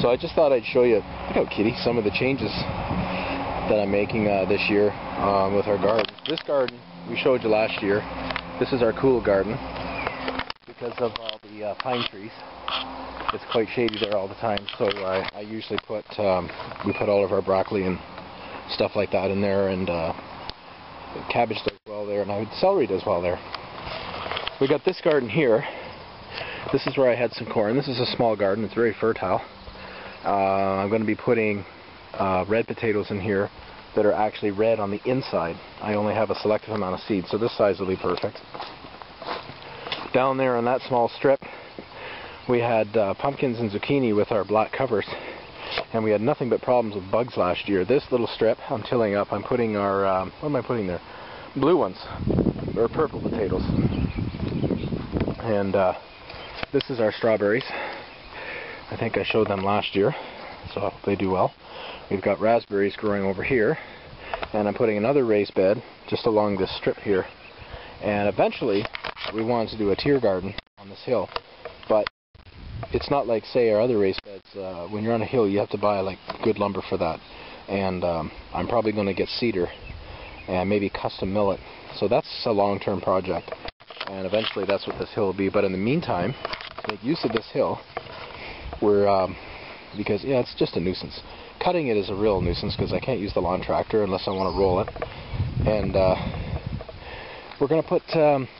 So I just thought I'd show you, look out kitty, some of the changes that I'm making this year with our garden. This garden we showed you last year. This is our cool garden because of all the pine trees. It's quite shady there all the time, so I usually put we put all of our broccoli and stuff like that in there, and cabbage does well there, and celery does well there. We got this garden here. This is where I had some corn. This is a small garden. It's very fertile. I'm going to be putting red potatoes in here that are actually red on the inside. I only have a selective amount of seeds, so this size will be perfect. Down there on that small strip, we had pumpkins and zucchini with our black covers, and we had nothing but problems with bugs last year. This little strip I'm tilling up. I'm putting our, what am I putting there? Blue ones, or purple potatoes. And this is our strawberries. I think I showed them last year, so I hope they do well. We've got raspberries growing over here, and I'm putting another raised bed just along this strip here. And eventually, we wanted to do a tier garden on this hill, but it's not like, say, our other raised beds. When you're on a hill, you have to buy like good lumber for that. And I'm probably going to get cedar and maybe custom millet. So that's a long-term project, and eventually that's what this hill will be. But in the meantime, to make use of this hill, we're because yeah, it's just a nuisance. Cutting it is a real nuisance because I can't use the lawn tractor unless I want to roll it. And we're going to put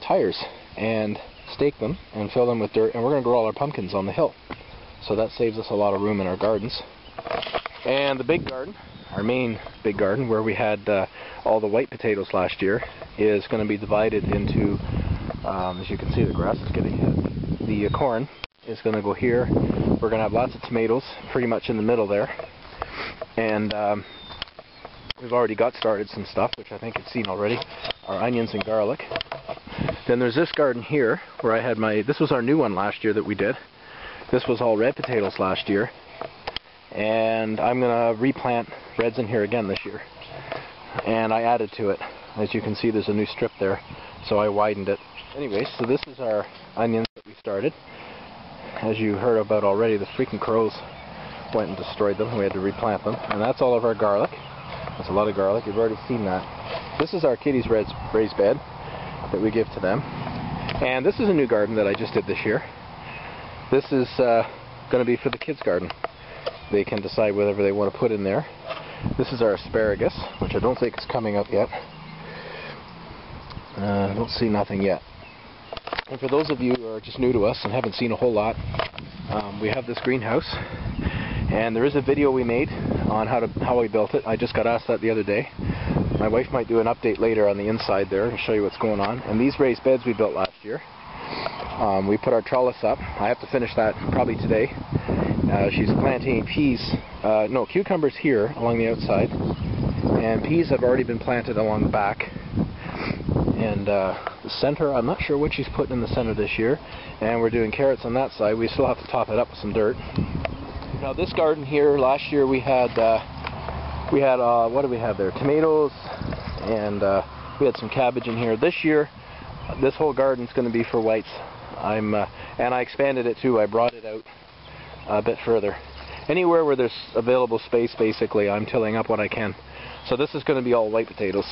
tires and stake them and fill them with dirt, and we're going to grow all our pumpkins on the hill. So that saves us a lot of room in our gardens. And the big garden, our main big garden, where we had all the white potatoes last year, is going to be divided into, as you can see, the grass is getting hit. The corn is going to go here. We're going to have lots of tomatoes pretty much in the middle there. And we've already got started some stuff, which I think you've seen already. Our onions and garlic. Then there's this garden here where I had my, this was our new one last year that we did. This was all red potatoes last year. And I'm going to replant reds in here again this year. And I added to it. As you can see, there's a new strip there, so I widened it. Anyway, so this is our onions that we started. As you heard about already, the freaking crows went and destroyed them. We had to replant them. And that's all of our garlic. That's a lot of garlic. You've already seen that. This is our kitties' raised bed that we give to them. And this is a new garden that I just did this year. This is going to be for the kids' garden. They can decide whatever they want to put in there. This is our asparagus, which I don't think is coming up yet. I don't see nothing yet. And for those of you who are just new to us and haven't seen a whole lot, we have this greenhouse, and there is a video we made on how we built it. I just got asked that the other day. My wife might do an update later on the inside there and show you what's going on. And these raised beds we built last year. We put our trellis up. I have to finish that probably today. She's planting cucumbers here along the outside, and peas have already been planted along the back. And the center, I'm not sure what she's putting in the center this year. And we're doing carrots on that side. We still have to top it up with some dirt. Now this garden here, last year we had what do we have there? Tomatoes, and we had some cabbage in here. This year, this whole garden's going to be for whites. And I expanded it too. I brought it out a bit further. Anywhere where there's available space, basically, I'm tilling up what I can. So this is going to be all white potatoes.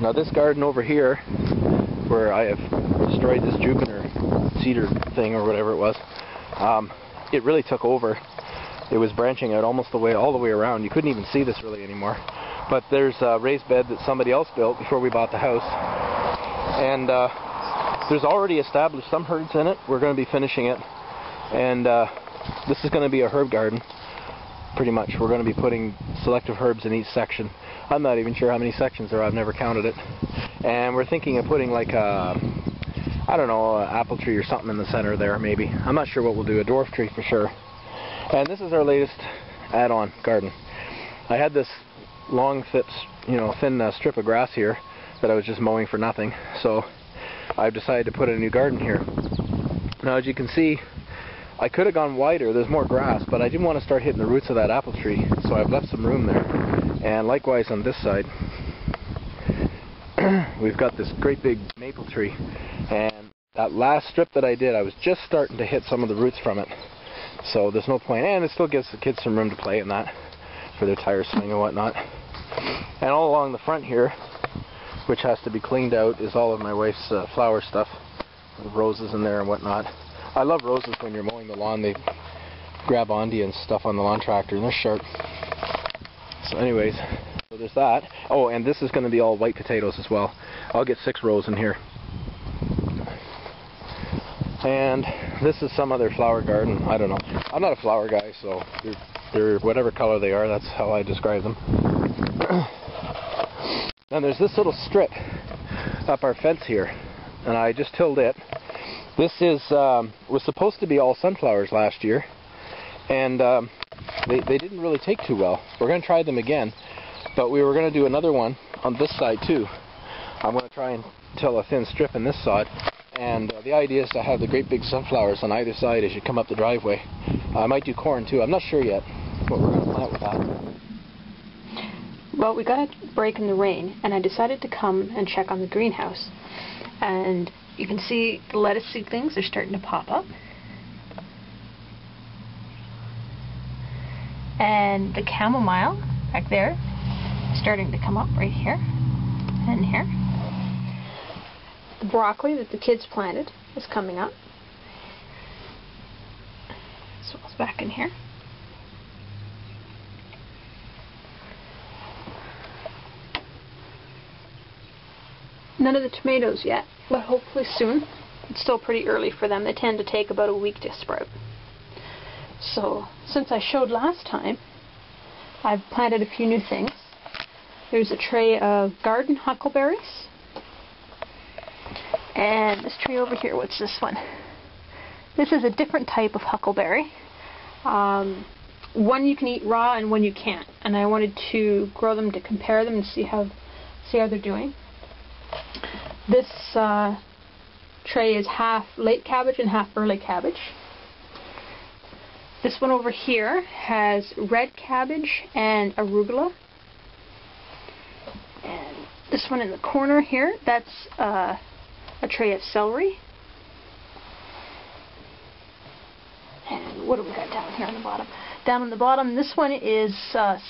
Now this garden over here, where I have destroyed this juniper cedar thing or whatever it was, it really took over. It was branching out almost all the way around. You couldn't even see this really anymore. But there's a raised bed that somebody else built before we bought the house, and there's already established some herbs in it. We're going to be finishing it, and this is going to be a herb garden. Pretty much, we're going to be putting selective herbs in each section. I'm not even sure how many sections there are. I've never counted it. And we're thinking of putting like a, I don't know, an apple tree or something in the center there, maybe. I'm not sure what we'll do. A dwarf tree for sure. And this is our latest add-on garden. I had this long, thin strip of grass here that I was just mowing for nothing. So I've decided to put in a new garden here. Now, as you can see, I could have gone wider, there's more grass, but I didn't want to start hitting the roots of that apple tree, so I've left some room there. And likewise on this side, we've got this great big maple tree, and that last strip that I did, I was just starting to hit some of the roots from it. So there's no point, and it still gives the kids some room to play in that for their tire swing and whatnot. And all along the front here, which has to be cleaned out, is all of my wife's flower stuff, with roses in there and whatnot. I love roses when you're mowing the lawn. They grab onto you and stuff on the lawn tractor, and they're sharp. So anyways, so there's that. Oh, and this is going to be all white potatoes as well. I'll get 6 rows in here. And this is some other flower garden. I don't know. I'm not a flower guy, so they're whatever color they are, that's how I describe them. And there's this little strip up our fence here, and I just tilled it. This is was supposed to be all sunflowers last year, and they didn't really take too well. We're going to try them again, but we were going to do another one on this side too. I'm going to try and till a thin strip in this side, and the idea is to have the great big sunflowers on either side as you come up the driveway. I might do corn too. I'm not sure yet what we're going to plant with that. Well, we got a break in the rain, and I decided to come and check on the greenhouse. And you can see the lettuce seedlings are starting to pop up. And the chamomile back there is starting to come up right here and here. The broccoli that the kids planted is coming up. So it's back in here. None of the tomatoes yet, but hopefully soon. It's still pretty early for them. They tend to take about a week to sprout. So, since I showed last time, I've planted a few new things. There's a tray of garden huckleberries. And this tree over here, what's this one? This is a different type of huckleberry. One you can eat raw and one you can't. And I wanted to grow them to compare them and see how they're doing. This tray is half late cabbage and half early cabbage. This one over here has red cabbage and arugula. And this one in the corner here, that's a tray of celery. And what do we got down here on the bottom? Down on the bottom, this one is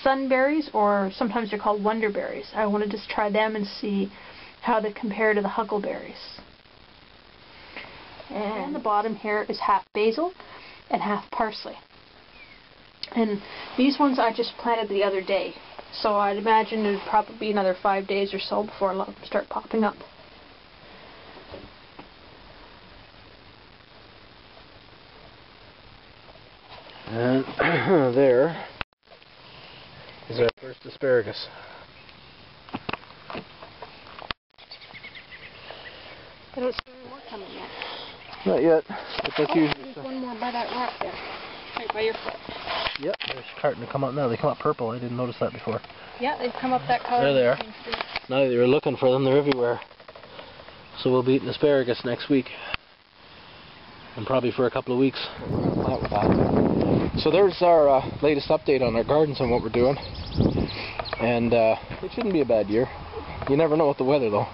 sunberries, or sometimes they're called wonderberries. I want to just try them and see how they compare to the huckleberries. And the bottom here is half basil and half parsley. And these ones I just planted the other day, so I'd imagine it would probably be another 5 days or so before a lot of them start popping up. And there is our first asparagus. I don't see any more coming yet. Not yet, but that's usually... There's one more by that rock there, right by your foot. Yep, they're starting to come up now. They come up purple. I didn't notice that before. Yeah, they've come up that color. There they are. Now that you're looking for them, they're everywhere. So we'll be eating asparagus next week. And probably for a couple of weeks. We're going to plant with that. So there's our latest update on our gardens and what we're doing. And it shouldn't be a bad year. You never know with the weather though.